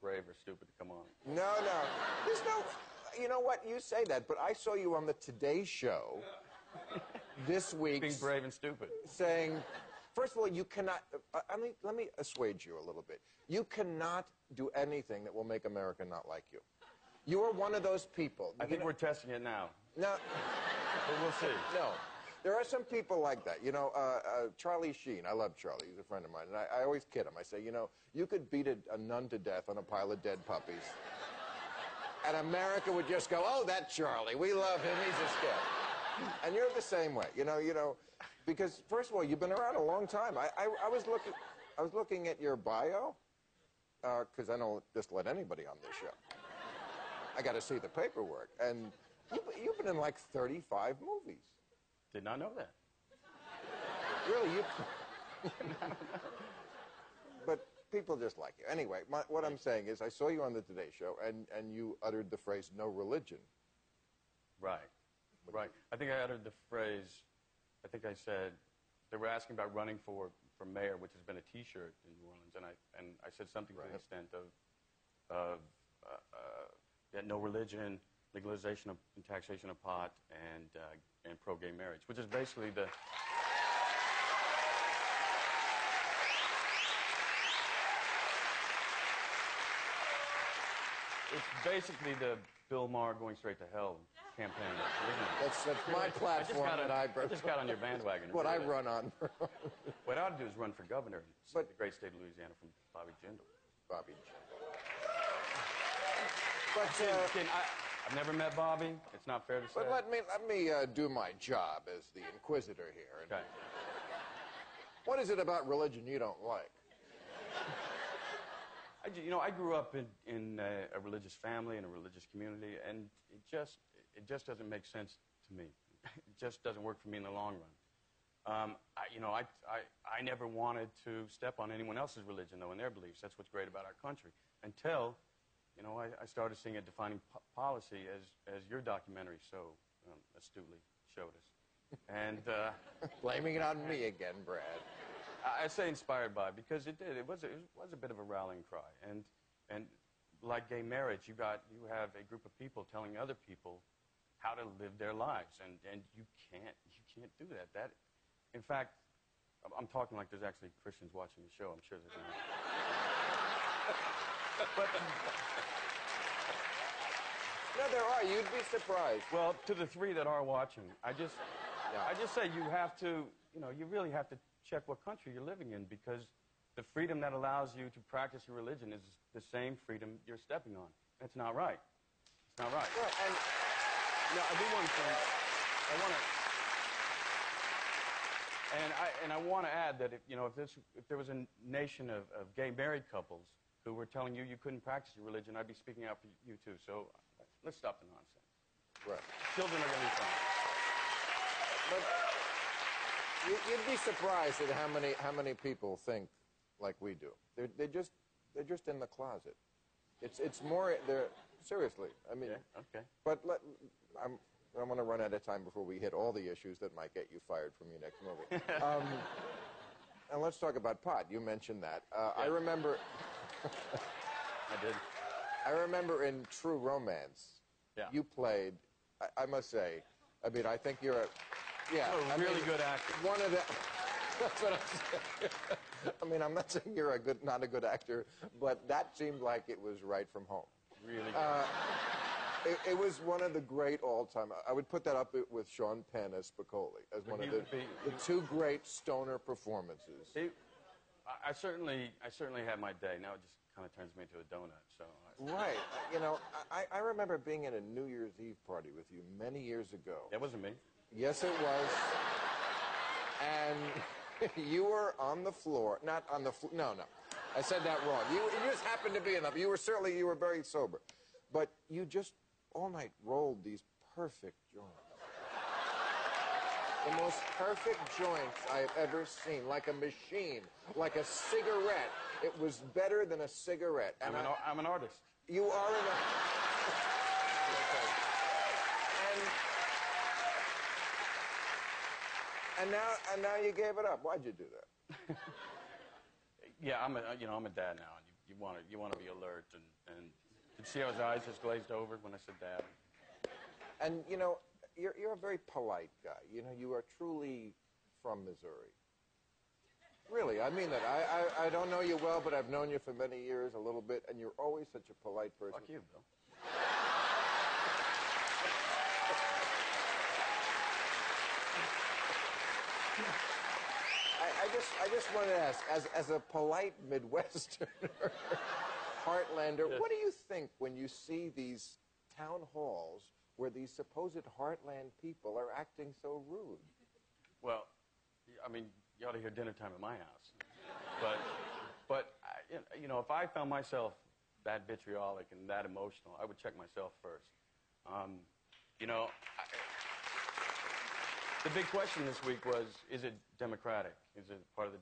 brave or stupid to come on. No, no. There's no... You know what? You say that, but I saw you on the Today Show this week... Being brave and stupid. Saying... First of all, you cannot... let me assuage you a little bit. You cannot do anything that will make America not like you. You are one of those people. I think we're testing it now. No. But we'll see. No. There are some people like that. You know, Charlie Sheen, I love Charlie, he's a friend of mine, and I always kid him. I say, you know, you could beat a nun to death on a pile of dead puppies, and America would just go, oh, that Charlie, we love him, he's a scab. And you're the same way, you know, because, first of all, you've been around a long time. I was looking at your bio, because I don't just let anybody on this show. I got to see the paperwork, and you've been in like 35 movies. Did not know that. Really, you... But people just like you. Anyway, what I'm saying is I saw you on the Today Show, and you uttered the phrase, no religion. Right. Right. I think I uttered the phrase, I think I said, they were asking about running for mayor, which has been a T-shirt in New Orleans, and I said something to the extent of no religion, legalization of and taxation of pot, and pro-gay marriage, which is basically the... It's basically the Bill Maher going straight to hell campaign. That's my platform that I just got on your bandwagon. What I run on. What I ought to do is run for governor in the great state of Louisiana from Bobby Jindal. Bobby Jindal. But, I've never met Bobby. It's not fair to say. But let me do my job as the inquisitor here. Okay. What is it about religion you don't like? You know, I grew up in a religious family, in a religious community, and it just doesn't make sense to me. It just doesn't work for me in the long run. I never wanted to step on anyone else's religion, though, and their beliefs. That's what's great about our country. Until, you know, I started seeing a defining policy as your documentary so astutely showed us. And blaming it on me again, Brad. I say inspired by, because it did. It was a bit of a rallying cry, and like gay marriage, you have a group of people telling other people how to live their lives, and you can't do that. That, in fact, I'm talking like there's actually Christians watching the show. I'm sure there's not. But no, there are. You'd be surprised. Well, to the three that are watching, I just say you have to, you know, you really have to check what country you're living in, because the freedom that allows you to practice your religion is the same freedom you're stepping on. It's not right. It's not right. Well, and now, I do one thing. I want to add that if there was a nation of gay married couples who were telling you you couldn't practice your religion, I'd be speaking out for you too. So let's stop the nonsense. Right. Children are going to be fine. But you'd be surprised at how many people think like we do. They're just in the closet. It's more seriously. I mean, yeah, okay. But I'm going to run out of time before we hit all the issues that might get you fired from your next movie. And let's talk about pot. You mentioned that. Yeah. I remember. I did. I remember in True Romance. Yeah. You played. I must say. I mean, I think you're a. Yeah, a really good actor. One of the... That's what I'm saying. I mean, I'm not saying you're not a good actor, but that seemed like it was right from home. Really good. It was one of the great all-time... I would put that up with Sean Penn as Spicoli, as one of the two great stoner performances. I certainly had my day. Now it just kind of turns me into a donut, so... Right. You know, I remember being at a New Year's Eve party with you many years ago. That wasn't me. Yes, it was. And you were on the floor. Not on the floor. No. I said that wrong. You just happened to be in the... You were very sober. But you just all night rolled these perfect joints. The most perfect joints I've ever seen. Like a machine. Like a cigarette. It was better than a cigarette. And I'm an artist. You are an artist. And now you gave it up. Why'd you do that? Yeah, I'm a dad now, and you want to be alert, and you see how his eyes just glazed over when I said Dad. And, you know, you're a very polite guy. You know, you are truly from Missouri. Really, I mean that. I don't know you well, but I've known you for many years, a little bit, and you're always such a polite person. Fuck you, Bill. I just wanted to ask, as a polite Midwesterner, Heartlander, yes. What do you think when you see these town halls where these supposed Heartland people are acting so rude? Well, I mean, you ought to hear dinner time at my house. But you know, if I found myself that vitriolic and that emotional, I would check myself first. You know, the big question this week was, is it democratic? Is it part of the